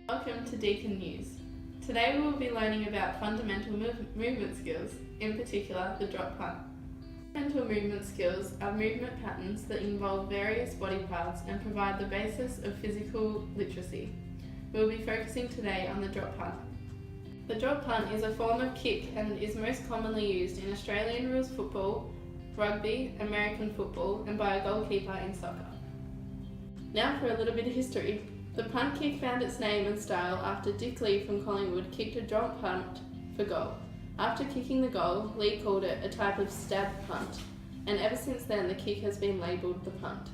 Welcome to Deacon News. Today we will be learning about fundamental movement skills, in particular the drop punt. Fundamental movement skills are movement patterns that involve various body parts and provide the basis of physical literacy. We will be focusing today on the drop punt. The drop punt is a form of kick and is most commonly used in Australian rules football, rugby, American football, and by a goalkeeper in soccer. Now for a little bit of history. The punt kick found its name and style after Dick Lee from Collingwood kicked a drop punt for goal. After kicking the goal, Lee called it a type of stab punt, and ever since then the kick has been labelled the punt.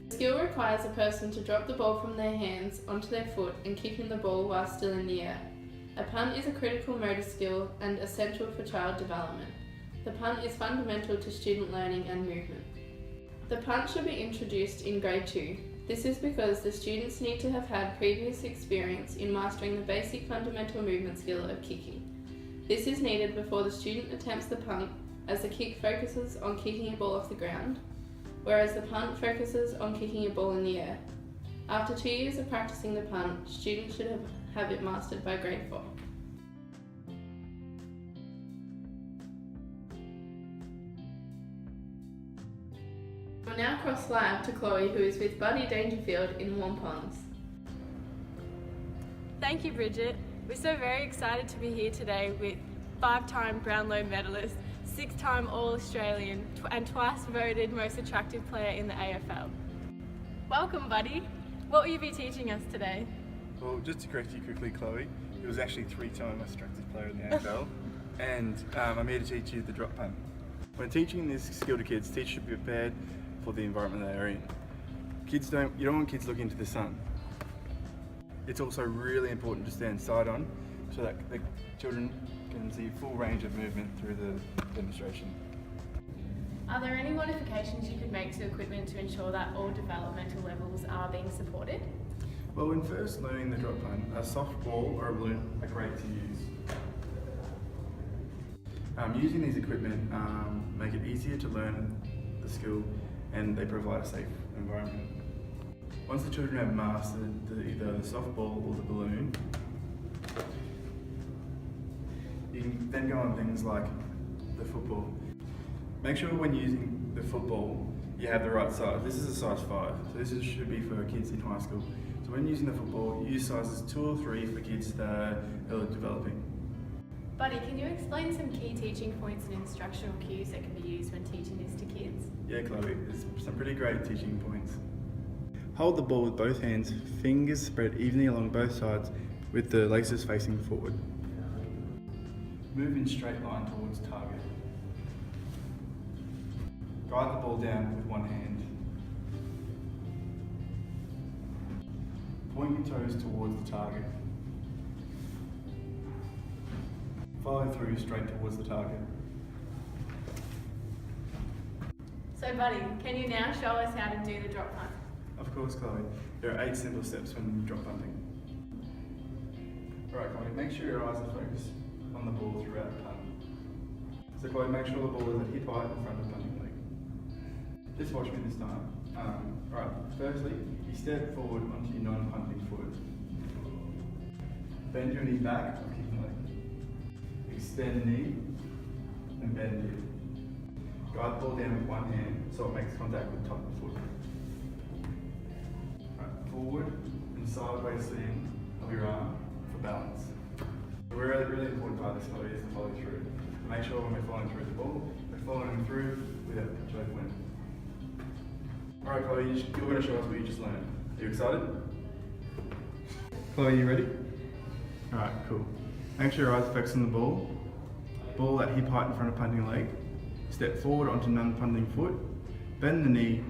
The skill requires a person to drop the ball from their hands onto their foot and kicking the ball while still in the air. A punt is a critical motor skill and essential for child development. The punt is fundamental to student learning and movement. The punt should be introduced in grade 2. This is because the students need to have had previous experience in mastering the basic fundamental movement skill of kicking. This is needed before the student attempts the punt, as the kick focuses on kicking a ball off the ground, whereas the punt focuses on kicking a ball in the air. After 2 years of practicing the punt, students should have it mastered by grade 4. We'll now cross live to Chloe, who is with Buddy Dangerfield in Warm Ponds. Thank you, Bridget. We're so very excited to be here today with 5-time Brownlow medalist, 6-time All-Australian, and twice voted most attractive player in the AFL. Welcome, Buddy. What will you be teaching us today? Well, just to correct you quickly, Chloe, it was actually 3-time most attractive player in the AFL, and I'm here to teach you the drop punt. When teaching this skill to kids, teachers should be prepared for the environment they are in. You don't want kids looking into the sun. It's also really important to stand side on so that the children can see full range of movement through the demonstration. Are there any modifications you could make to equipment to ensure that all developmental levels are being supported? Well, when first learning the drop punt, a soft ball or a balloon are great to use. Using these equipment make it easier to learn the skill, and they provide a safe environment. Once the children have mastered either the soft ball or the balloon, you can then go on things like the football. Make sure when using the football you have the right size. This is a size 5, so this should be for kids in high school. So when using the football, use sizes 2 or 3 for kids that are early developing. Buddy, can you explain some key teaching points and instructional cues that can be used when teaching this to kids? Yeah, Chloe, there's some pretty great teaching points. Hold the ball with both hands, fingers spread evenly along both sides with the laces facing forward. Move in straight line towards target. Guide the ball down with one hand. Point your toes towards the target. Follow through straight towards the target. So Buddy, can you now show us how to do the drop punt? Of course, Chloe. There are 8 simple steps when drop punting. Alright, Chloe, make sure your eyes are focused on the ball throughout the punt. So Chloe, make sure the ball is at hip height in front of the punting leg. Just watch me this time. Alright, firstly, you step forward onto your non-punting foot. Bend your knee back or kicking leg. Extend knee and bend hip. Guide the ball down with one hand so it makes contact with the top of the foot. Right, forward and sideways swing of your arm for balance. A really important part of this is the follow through. Make sure when we're following through the ball, we're following through without choke wind. Alright Chloe, you're going to show us what you just learned. Are you excited? Chloe, are you ready? Alright, cool. Make sure your eyes are focused on the ball. Ball at hip height in front of punting leg. Step forward onto non-punting foot. Bend the knee.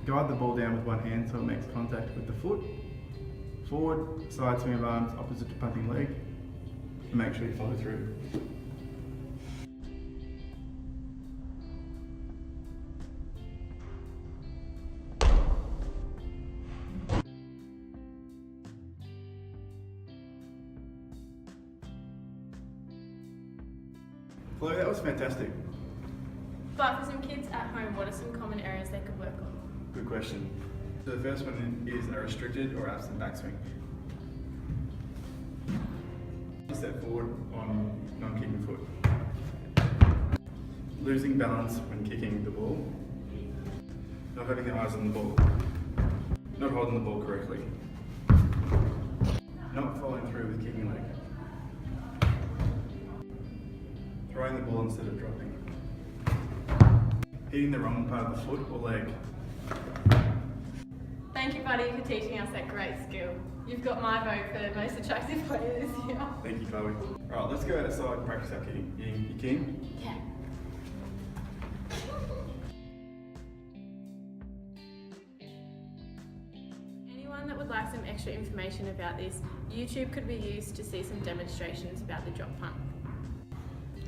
Guide the ball down with one hand so it makes contact with the foot. Forward, side swing of arms opposite to punting leg. And make sure you follow through. Chloe, that was fantastic. But for some kids at home, what are some common areas they could work on? Good question. So the first one is a restricted or absent backswing. step forward on non-kicking foot. Losing balance when kicking the ball. Not having the eyes on the ball. Not holding the ball correctly. Not following through with kicking leg. Throwing the ball instead of dropping. Hitting the wrong part of the foot or leg. Thank you, buddy, for teaching us that great skill. You've got my vote for most attractive player this year. Thank you, Chloe. Alright, let's go outside and practice our kicking. You keen? Yeah. Anyone that would like some extra information about this, YouTube could be used to see some demonstrations about the drop punt.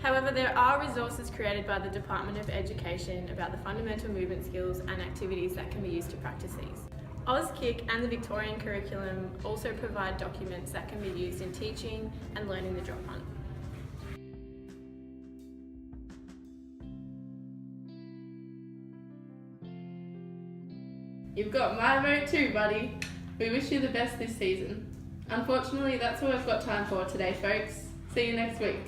However, there are resources created by the Department of Education about the fundamental movement skills and activities that can be used to practice these. AusKick and the Victorian curriculum also provide documents that can be used in teaching and learning the drop punt. You've got my vote too, buddy. We wish you the best this season. Unfortunately, that's all we've got time for today, folks. See you next week.